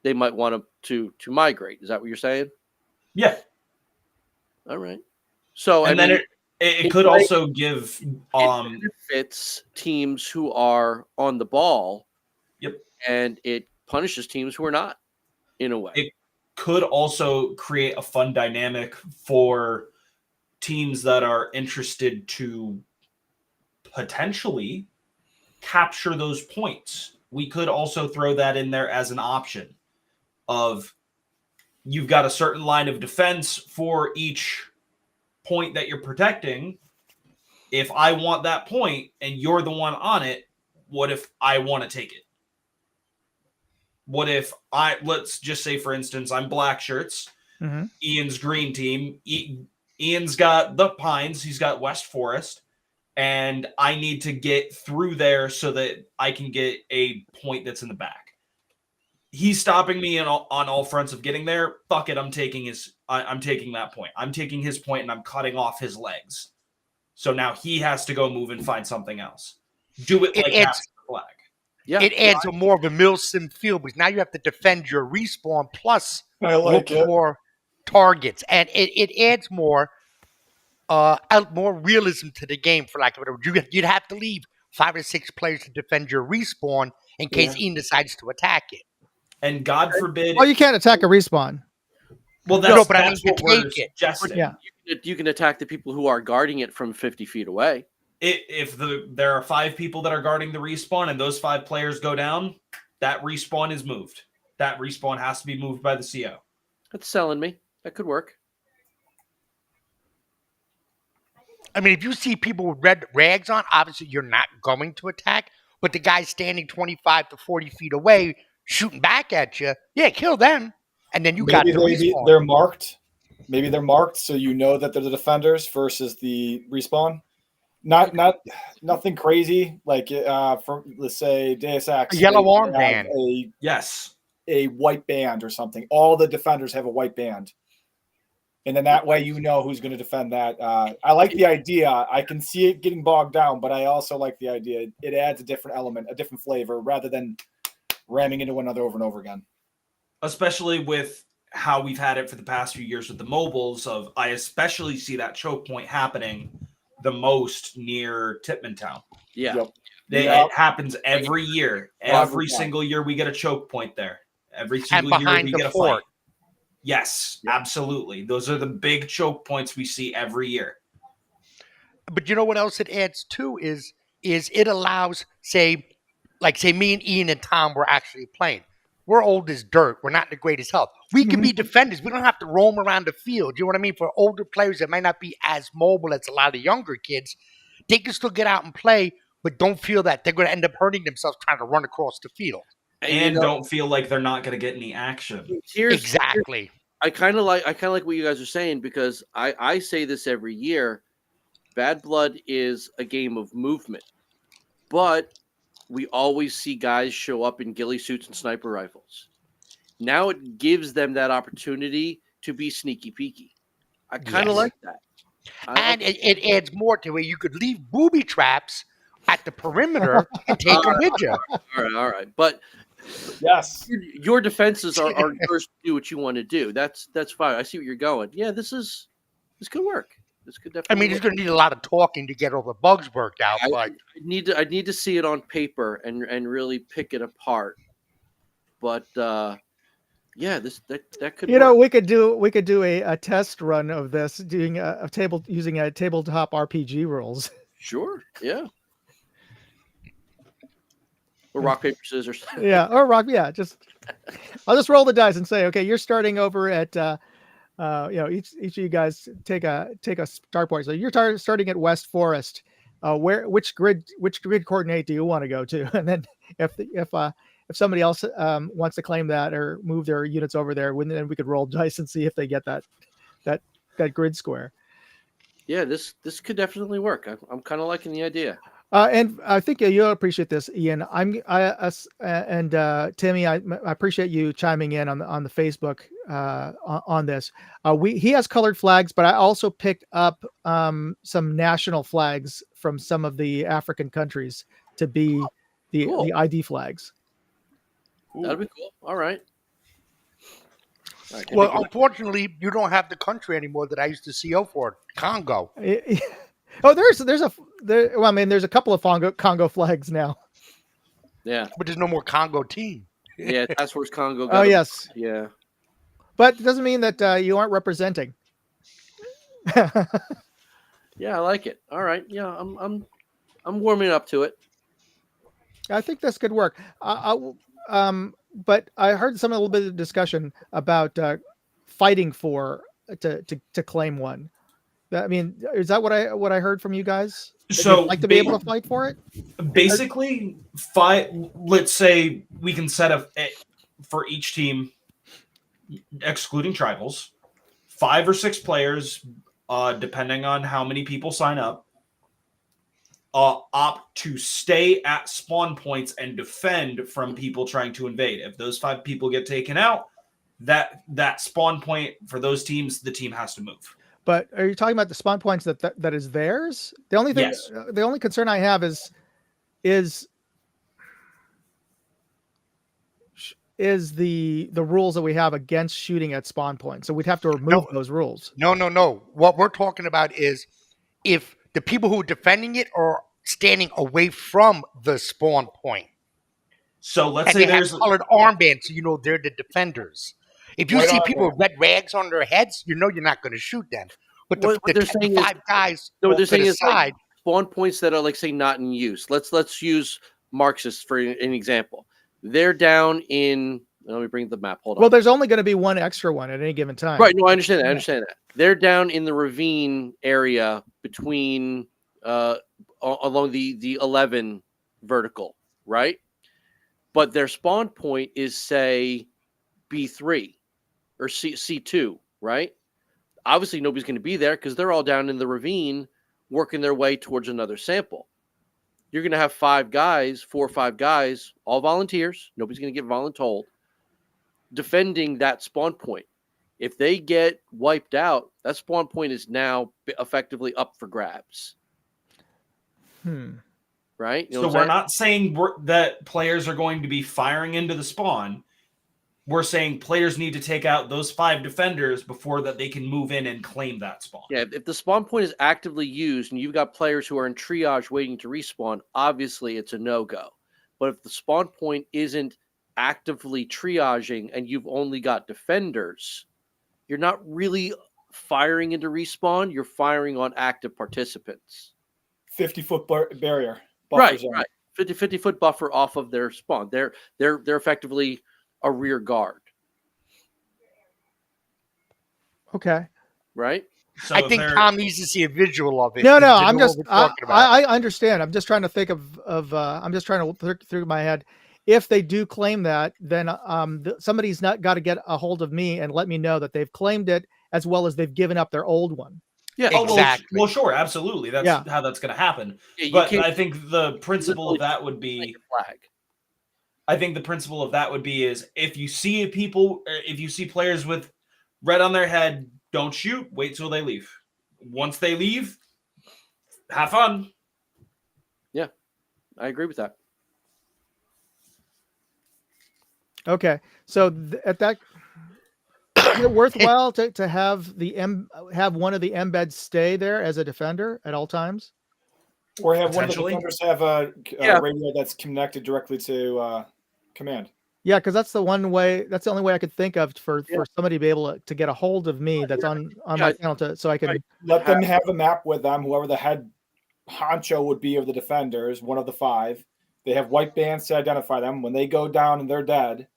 they might want to migrate. Is that what you're saying? Yeah. All right. So it could also give it benefits teams who are on the ball. Yep. And it punishes teams who are not, in a way. It could also create a fun dynamic for teams that are interested to potentially capture those points. We could also throw that in there as an option of you've got a certain line of defense for each point that you're protecting. If I want that point and you're the one on it, what if I want to take it? What if let's just say, for instance, I'm Black Shirts, Ian's green team. Ian's got the Pines, he's got West Forest, and I need to get through there so that I can get a point that's in the back. he's stopping me on all fronts of getting there. Fuck it, I'm taking that point. I'm taking his point and I'm cutting off his legs. So now he has to go move and find something else. Do it like It's capture the flag. Yeah, it adds a more of a Milsim feel because now you have to defend your respawn plus I like look it. for targets, and it adds more more realism to the game. For lack of a better word, you'd have to leave 5 or 6 players to defend your respawn in case Ian decides to attack it. And God forbid. Well, you can't attack a respawn. Well, No, but I that's mean what to we're take it. suggesting. Yeah. you can attack the people who are guarding it from 50 feet away. If there are 5 people that are guarding the respawn and those 5 players go down, that respawn is moved. That respawn has to be moved by the CO. That's selling me. That could work. I mean, if you see people with red rags on, obviously you're not going to attack. But the guy standing 25 to 40 feet away shooting back at you, yeah, kill them. And then you got the respawn. They're marked. Maybe they're marked so you know that they're the defenders versus the respawn. Nothing crazy like from let's say Deus Ex. A yellow they have armband. A white band or something. All the defenders have a white band. And then that way you know who's going to defend that. I like the idea. I can see it getting bogged down, but I also like the idea. It adds a different element, a different flavor, rather than ramming into one another over and over again. Especially with how we've had it for the past few years with the mobiles. I especially see that choke point happening the most near Titman Town. Yeah. Yep. It happens every year. Every time. single year we get a choke point there. Every And single year behind we the get a fort. fight. Yes, absolutely. Those are the big choke points we see every year. But you know what else it adds too is it allows, say me and Ian and Tom were actually playing. We're old as dirt. We're not in the greatest health. We can be defenders. We don't have to roam around the field. You know what I mean? For older players that might not be as mobile as a lot of younger kids, they can still get out and play, but don't feel that they're going to end up hurting themselves trying to run across the field. And don't feel like they're not going to get any action. Exactly. I kind of like what you guys are saying because I say this every year. Bad Blood is a game of movement, but we always see guys show up in ghillie suits and sniper rifles. Now it gives them that opportunity to be sneaky peeky. I kind of like that. And it adds more to it. You could leave booby traps at the perimeter and take them with you. All right. But yes, your defenses are yours to do what you want to do. That's fine. I see what you're going. Yeah, this could work. This could definitely. I mean, it's going to need a lot of talking to get all the bugs worked out. But I need to see it on paper and really pick it apart. But yeah, that could. You know, we could do a test run of this, doing using a tabletop RPG rules. Sure. Yeah. Or rock paper scissors. Yeah, or rock. Yeah, I'll just roll the dice and say, okay, you're starting over at. Each of you guys take a start point. So you're starting at West Forest. Which grid coordinate do you want to go to? And then if somebody else wants to claim that or move their units over there, then we could roll dice and see if they get that grid square. Yeah, this could definitely work. I'm kind of liking the idea. And I think you'll appreciate this, Ian. And Timmy, I appreciate you chiming in on the Facebook on this. He has colored flags, but I also picked up some national flags from some of the African countries to be the ID flags. That'd be cool. All right. Well, unfortunately, you don't have the country anymore that I used to CO for, Congo. Oh, there's a couple of Congo flags now. Yeah, but there's no more Congo team. Yeah, Task Force Congo. Oh yes. Yeah, but it doesn't mean that you aren't representing. Yeah, I like it. All right. Yeah, I'm warming up to it. I think this could work. But I heard a little bit of discussion about fighting to claim one. I mean, is that what I heard from you guys? So like to be able to fight for it? Basically, let's say we can set up for each team, excluding tribals, 5 or 6 players, depending on how many people sign up. opt to stay at spawn points and defend from people trying to invade. If those 5 people get taken out, that spawn point for those teams, the team has to move. But are you talking about the spawn points that is theirs? The only thing, Yes. the only concern I have is the rules that we have against shooting at spawn points. So we'd have to remove those rules. No. What we're talking about is if the people who are defending it are standing away from the spawn point. So let's And say they have there's colored armbands, so you know they're the defenders. If you Right see on, people man. with red rags on their heads, you know you're not going to shoot them. But What they're saying is- 5 guys No, what off they're to saying the is like side, spawn points that are like say not in use. Let's use Marxists for an example. They're down in. Let me bring the map. Hold on. Well, there's only going to be one extra one at any given time. Right. No, I understand that. I understand that. They're down in the ravine area between along the 11 vertical, right? But their spawn point is say B3 or C2, right? Obviously nobody's going to be there because they're all down in the ravine working their way towards another sample. You're going to have 4 or 5 guys, all volunteers. Nobody's going to get voluntold, defending that spawn point. If they get wiped out, that spawn point is now effectively up for grabs. Right? You know so what we're I'm not saying that players are going to be firing into the spawn. We're saying players need to take out those 5 defenders before that they can move in and claim that spawn. Yeah, if the spawn point is actively used and you've got players who are in triage waiting to respawn, obviously it's a no-go. But if the spawn point isn't actively triaging and you've only got defenders, you're not really firing into respawn. You're firing on active participants. 50-foot barrier. Buffer zone. Right. 50-foot buffer off of their spawn. They're effectively a rear guard. Okay. Right? So I if think they're- Tom needs to see a visual of it. No, to I'm know just, what we're talking about. I understand. I'm just trying to think of I'm just trying to look through my head. If they do claim that, then somebody's not got to get a hold of me and let me know that they've claimed it as well as they've given up their old one. Yeah. Oh, Exactly. well, sure, absolutely. That's Yeah. how that's going to happen. You But can't I think the principle of that would plant be your flag. I think the principle of that would be is if you see players with red on their head, don't shoot. Wait till they leave. Once they leave, have fun. Yeah, I agree with that. Okay. So at that, is it worthwhile to have have one of the embeds stay there as a defender at all times? Or have one of the Potentially. defenders have a Yeah. radio that's connected directly to command. Yeah, because that's the one way. That's the only way I could think of for Yeah. somebody to be able to get a hold of me that's on my channel so I can. Right. Let them have a map with them, whoever the head honcho would be of the defenders, one of the 5. They have white bands to identify them. When they go down and they're dead,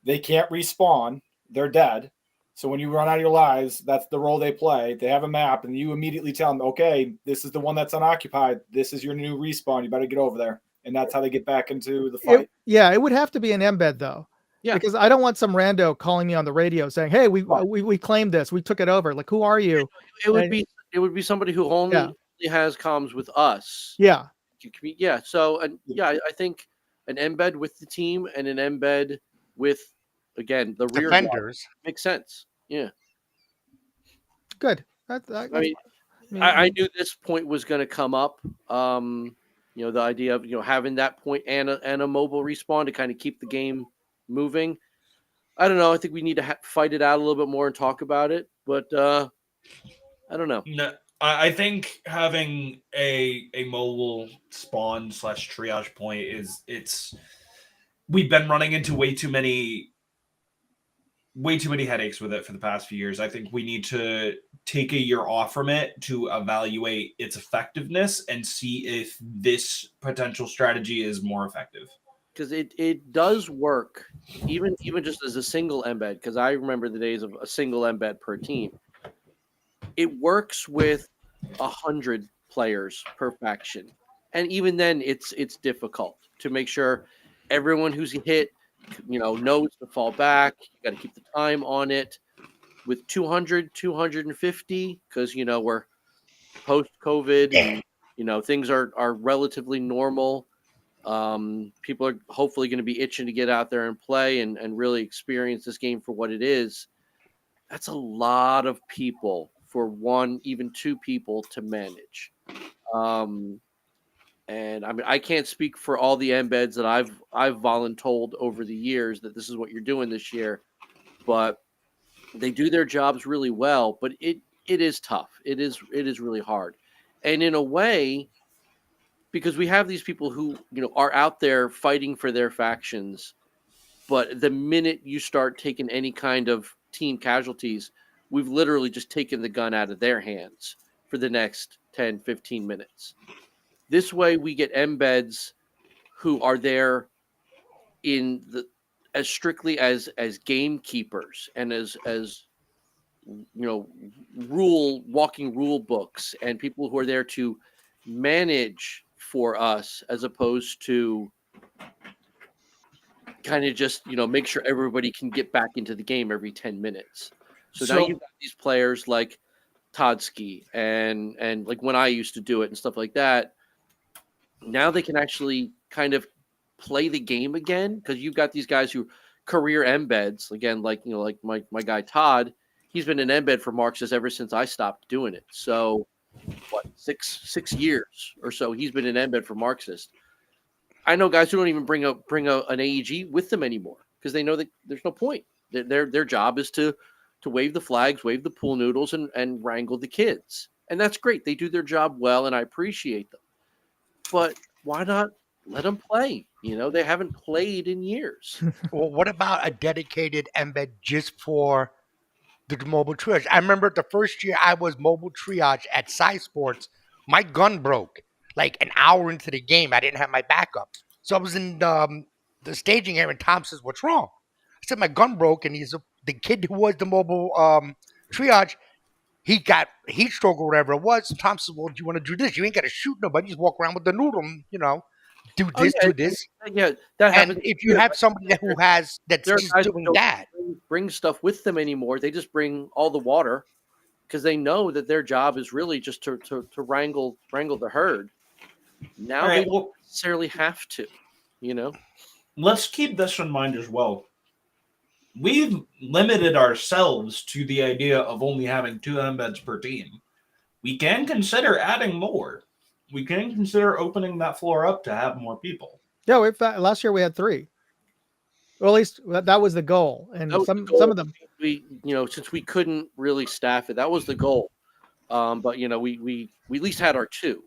they can't respawn. They're dead. So when you run out of your lives, that's the role they play. They have a map, and you immediately tell them, okay, this is the one that's unoccupied. This is your new respawn. You better get over there. And that's how they get back into the fight. It would have to be an embed though. Yeah. Because I don't want some rando calling me on the radio saying, "Hey, we claimed this. We took it over." Like, who are you? It would And- be somebody who only has comms with us. Yeah. Yeah. So I think an embed with the team and an embed with again the rear guard Defenders. makes sense. Yeah. Good. I knew this point was going to come up. The idea of having that point and a mobile respawn to kind of keep the game moving. I don't know. I think we need to fight it out a little bit more and talk about it. But I don't know. No, I think having a mobile spawn / triage point we've been running into way too many headaches with it for the past few years. I think we need to take a year off from it to evaluate its effectiveness and see if this potential strategy is more effective. Because it does work, even just as a single embed. Because I remember the days of a single embed per team. It works with 100 players per faction, and even then, it's difficult to make sure everyone who's hit, knows to fall back. You got to keep the time on it. With 200, 250, because we're post-COVID and Things are relatively normal. People are hopefully going to be itching to get out there and play and really experience this game for what it is. That's a lot of people for one, even two people to manage. And I mean, I can't speak for all the embeds that I've voluntold over the years that this is what you're doing this year, but they do their jobs really well. But it is tough. It is really hard, and in a way, because we have these people who are out there fighting for their factions, but the minute you start taking any kind of team casualties, we've literally just taken the gun out of their hands for the next 10, 15 minutes. This way we get embeds who are there in the as strictly as gamekeepers and as walking rule books, and people who are there to manage for us as opposed to kind of just make sure everybody can get back into the game every 10 minutes. So now you've got these players like Todsky and like when I used to do it and stuff like that. Now they can actually kind of play the game again, because you've got these guys who career embeds again, like my guy Todd. He's been an embed for Marxist ever since I stopped doing it. So what, six years or so he's been an embed for Marxist. I know guys who don't even bring an AEG with them anymore because they know that there's no point. Their job is to wave the flags, wave the pool noodles, and wrangle the kids, and that's great. They do their job well, and I appreciate them. But why not let them play? They haven't played in years. Well, what about a dedicated embed just for the mobile triage? I remember the first year I was mobile triage at Sci Sports, my gun broke like an hour into the game. I didn't have my backup. So I was in the staging area, and Tom says, "What's wrong?" I said, "My gun broke." And the kid who was the mobile triage, he got heat stroke or whatever it was. And Tom says, "Well, do you want to do this? You ain't got to shoot nobody. Just walk around with the noodle, do this, do this." Yeah, that happens. And if you have somebody who has that's just doing that, bring stuff with them anymore. They just bring all the water because they know that their job is really just to wrangle the herd. Now they don't necessarily have to, Let's keep this in mind as well. We've limited ourselves to the idea of only having 2 embeds per team. We can consider adding more. We can consider opening that floor up to have more people. Yeah, last year we had 3. Well, at least that was the goal, and some of them since we couldn't really staff it, that was the goal. But we at least had our 2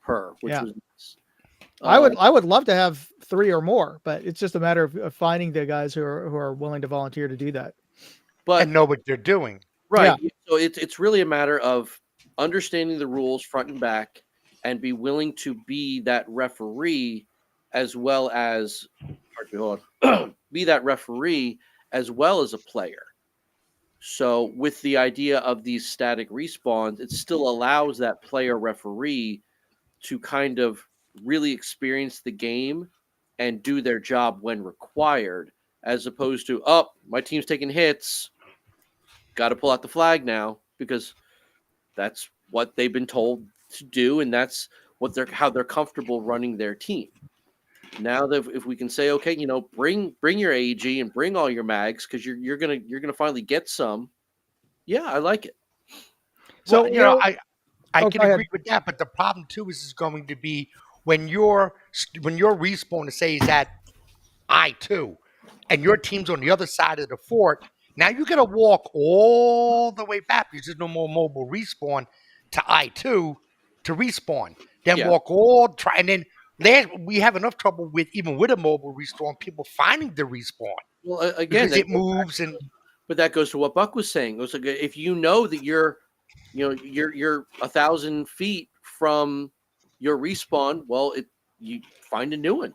per, which was nice. I would love to have 3 or more, but it's just a matter of finding the guys who are willing to volunteer to do that, and know what they're doing. Right. Yeah. So it's really a matter of understanding the rules front and back, and be willing to be that referee as well as be that referee as well as a player. So with the idea of these static respawns, it still allows that player referee to kind of really experience the game and do their job when required, as opposed to, oh, my team's taking hits, got to pull out the flag now, because that's what they've been told to do, and that's how they're comfortable running their team. Now that if we can say, okay, bring your AEG and bring all your mags, because you're gonna finally get some. Yeah, I like it. So I can agree with that, but the problem too is going to be when your respawn says at I2 and your team's on the other side of the fort. Now you got to walk all the way back because there's no more mobile respawn to I2 to respawn. Then walk and then we have enough trouble even with a mobile respawn, people finding the respawn. Well, again, it moves but that goes to what Buck was saying. It was like, if you know that you're 1,000 feet from your respawn, well, you find a new one.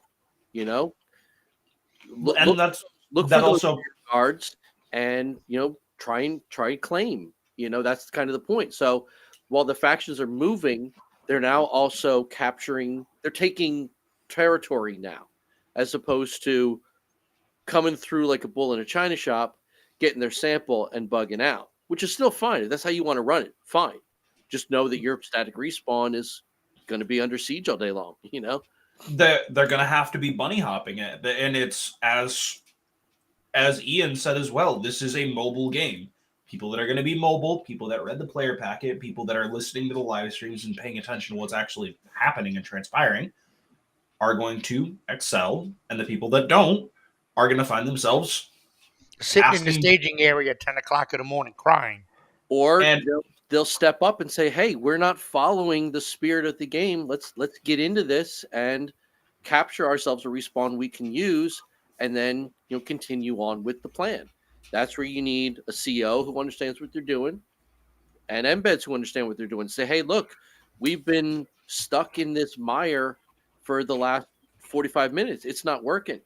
Look for those guards, and try and claim. That's kind of the point. So while the factions are moving, they're now also capturing. They're taking territory now, as opposed to coming through like a bull in a china shop, getting their sample and bugging out, which is still fine. If that's how you want to run it, fine. Just know that your static respawn is going to be under siege all day long. They're going to have to be bunny hopping it, and it's as Ian said as well. This is a mobile game. People that are going to be mobile, people that read the player packet, people that are listening to the live streams and paying attention to what's actually happening and transpiring are going to excel, and the people that don't are going to find themselves sitting in the asking- staging area at 10 o'clock in the morning crying. Or And- they'll step up and say, "Hey, we're not following the spirit of the game. Let's get into this and capture ourselves a respawn we can use, and then continue on with the plan." That's where you need a CO who understands what they're doing, and embeds who understand what they're doing. Say, "Hey, look, we've been stuck in this mire for the last 45 minutes. It's not working.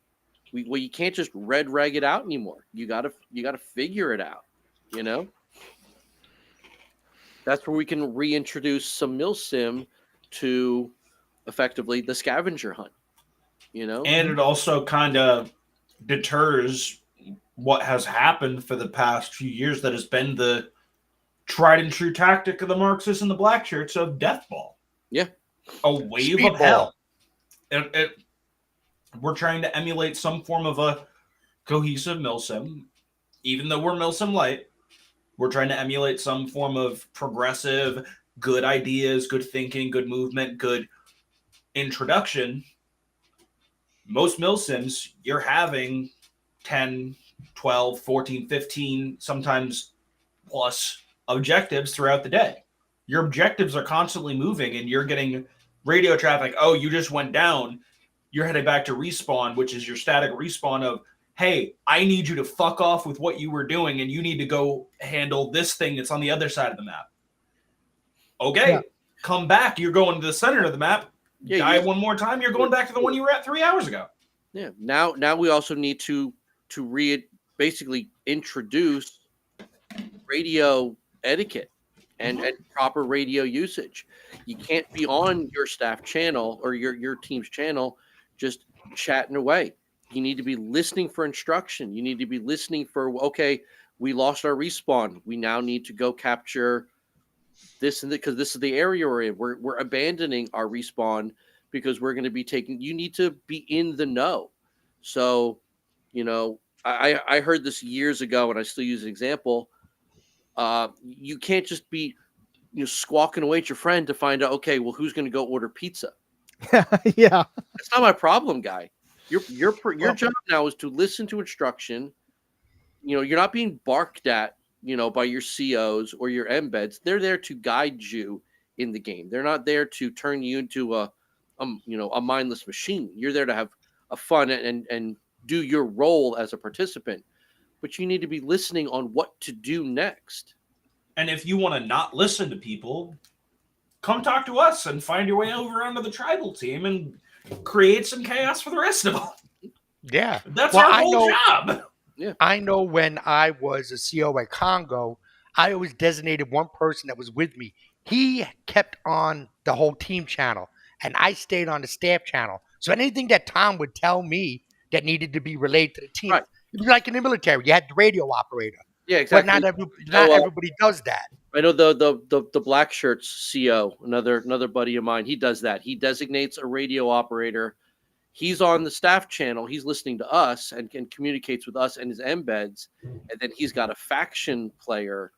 You can't just red rag it out anymore. You gotta figure it out. That's where we can reintroduce some milsim to effectively the scavenger hunt. And it also kind of deters what has happened for the past few years that has been the tried and true tactic of the Marxists and the black shirts of death ball. Yeah. A wave Speedball. of hell. We're trying to emulate some form of a cohesive milsim. Even though we're milsim light, we're trying to emulate some form of progressive, good ideas, good thinking, good movement, good introduction. Most milsims, you're having 10, 12, 14, 15, sometimes plus objectives throughout the day. Your objectives are constantly moving, and you're getting radio traffic. Oh, you just went down. You're headed back to respawn, which is your static respawn of, hey, I need you to fuck off with what you were doing, and you need to go handle this thing that's on the other side of the map. Okay, come back. You're going to the center of the map. Die one more time. You're going back to the one you were at 3 hours ago. Yeah. Now we also need to basically introduce radio etiquette and proper radio usage. You can't be on your staff channel or your team's channel just chatting away. You need to be listening for instruction. You need to be listening for, okay, we lost our respawn. We now need to go capture this and because this is the area we're in. We're abandoning our respawn because we're going to be taking. You need to be in the know. So, I heard this years ago, and I still use an example. You can't just be squawking away at your friend to find out, okay, well, who's going to go order pizza? Yeah, that's not my problem, guy. Your job now is to listen to instruction. You're not being barked at, by your COs or your embeds. They're there to guide you in the game. They're not there to turn you into a mindless machine. You're there to have a fun and do your role as a participant. But you need to be listening on what to do next. And if you want to not listen to people, come talk to us and find your way over onto the tribal team and create some chaos for the rest of them. Yeah. That's our whole job. Yeah. I know when I was a CO at Congo, I always designated one person that was with me. He kept on the whole team channel, and I stayed on the staff channel. So anything that Tom would tell me that needed to be relayed to the team, right. It was like in the military. You had the radio operator. Yeah, exactly. But not everybody does that. I know the black shirts CO, another buddy of mine. He does that. He designates a radio operator. He's on the staff channel. He's listening to us and communicates with us and his embeds. And then he's got a faction player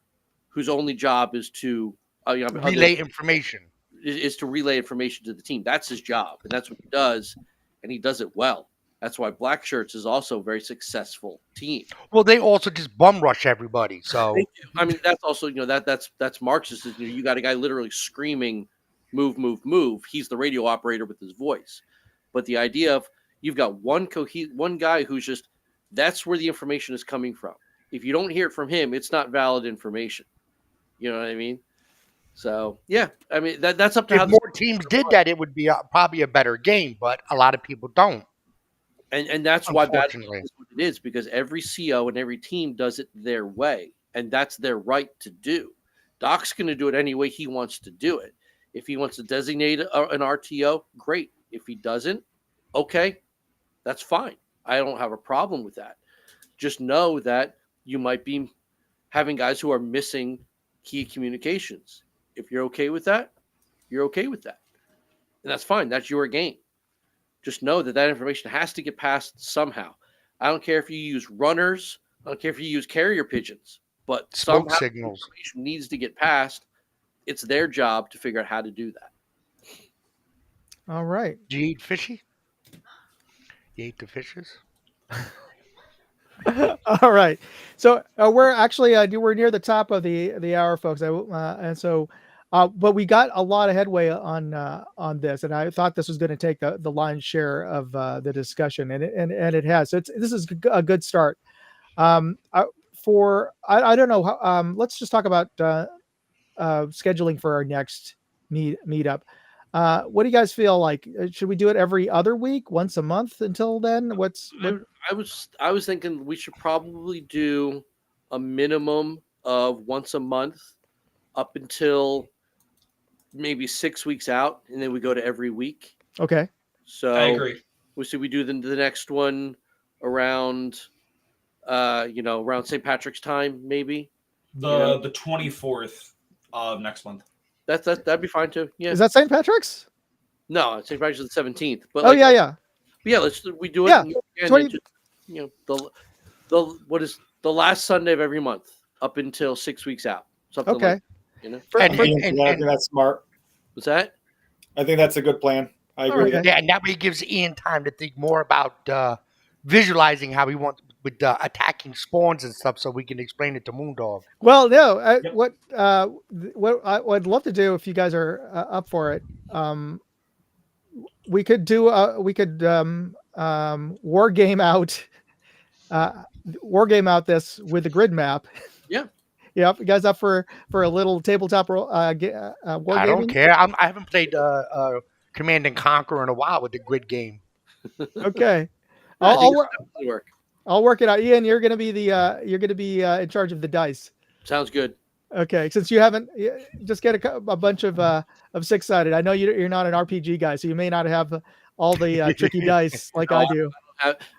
whose only job is to relay information. Is to relay information to the team. That's his job, and that's what he does, and he does it well. That's why Black Shirts is also a very successful team. Well, they also just bum rush everybody. So I mean, that's also that's Marxist. You got a guy literally screaming, "Move, move, move!" He's the radio operator with his voice. But the idea of you've got one guy who's just that's where the information is coming from. If you don't hear it from him, it's not valid information. You know what I mean? So yeah, I mean that's up to if more teams did that, it would be probably a better game. But a lot of people don't. And that's why Bad Blood is what it is, because every CO and every team does it their way, and that's their right to do. Doc's going to do it any way he wants to do it. If he wants to designate an RTO, great. If he doesn't, okay, that's fine. I don't have a problem with that. Just know that you might be having guys who are missing key communications. If you're okay with that, you're okay with that. and that's fine. That's your game. Just know that that information has to get passed somehow. I don't care if you use runners. I don't care if you use carrier pigeons, but Smoke somehow signals. information needs to get passed. It's their job to figure out how to do that. All right. Do you eat fishy? You ate the fishes? All right. So we're actually we're near the top of the hour, folks. And so, but we got a lot of headway on this, and I thought this was going to take the lion's share of the discussion, and it has. So this is a good start. I don't know. Let's just talk about scheduling for our next meetup. What do you guys feel like? Should we do it every other week, once a month until then? I was thinking we should probably do a minimum of once a month up until maybe 6 weeks out, and then we go to every week. Okay. So I agree. we do the next one around around St. Patrick's time, maybe. The 24th of next month. That'd be fine too. Yeah. Is that St. Patrick's? No, St. Patrick's is the 17th. But yeah. We do it. Yeah, And 20 just, the what is the last Sunday of every month up until 6 weeks out. Something Okay. like that, And- I think that's smart. What's that? I think that's a good plan. I agree. Okay. Yeah, and that way it gives Ian time to think more about visualizing how he wants with attacking spawns and stuff, so we can explain it to Moondog. Well, no. Yep. What I'd love to do, if you guys are up for it, we could do war game out this with the grid map. Yeah. Yeah, you guys up for a little tabletop war I don't gaming? care. I haven't played Command and Conquer in a while with the grid game. Okay. I think I'll it's definitely work. I'll work it out. Ian, you're gonna be in charge of the dice. Sounds good. Okay, since you haven't, just get a bunch of 6-sided. I know you're not an RPG guy, so you may not have all the tricky dice like I do.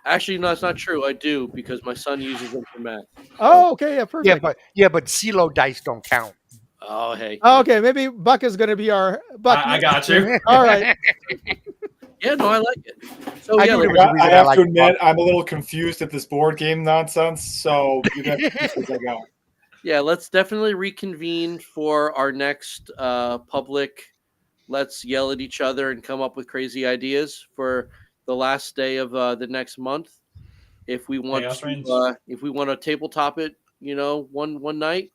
Actually, no, that's not true. I do, because my son uses them for math. Oh, okay, yeah, perfect. but CeeLo dice don't count. Oh, hey. Oh, okay, maybe Buck is going to be our Buck. I got you. All right. Yeah, no, I like it. So I yeah, knew there like, was a reason I have like to admit, Buck. I'm a little confused at this board game nonsense. So you guys as I go. yeah, let's definitely reconvene for our next public. Let's yell at each other and come up with crazy ideas for the last day of the next month. If we want Chaos Reigns. if we want to tabletop it, one night,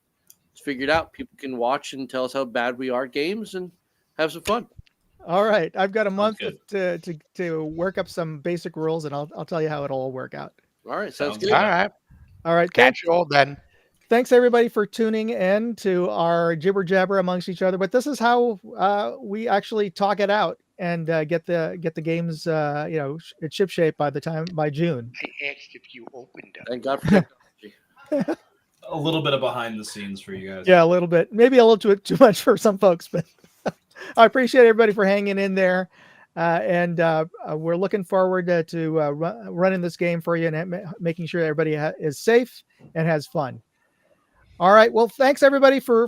let's figure it out. People can watch and tell us how bad we are at games and have some fun. All right. I've got a month good. to work up some basic rules, and I'll tell you how it'll all work out. All right, sounds Sounds good. All right. All right. Catch you all then. Thanks everybody for tuning in to our jibber jabber amongst each other. But this is how we actually talk it out and get the games it's ship shape by June. I asked if you opened them. Thank God for technology. A little bit of behind the scenes for you guys. Yeah, a little bit, maybe a little too much for some folks, but I appreciate everybody for hanging in there. And we're looking forward to running this game for you and making sure everybody is safe and has fun. All right. Well, thanks everybody for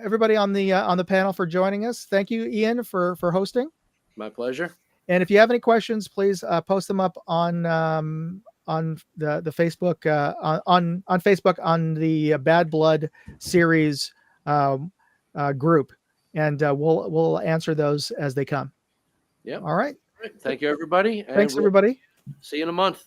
everybody on the panel for joining us. Thank you, Ian, for hosting. My pleasure. And if you have any questions, please post them up on the Facebook on Facebook on the Bad Blood series group, and we'll answer those as they come. Yep. All right. Thank you, everybody. And Thanks, we'll everybody. see you in a month.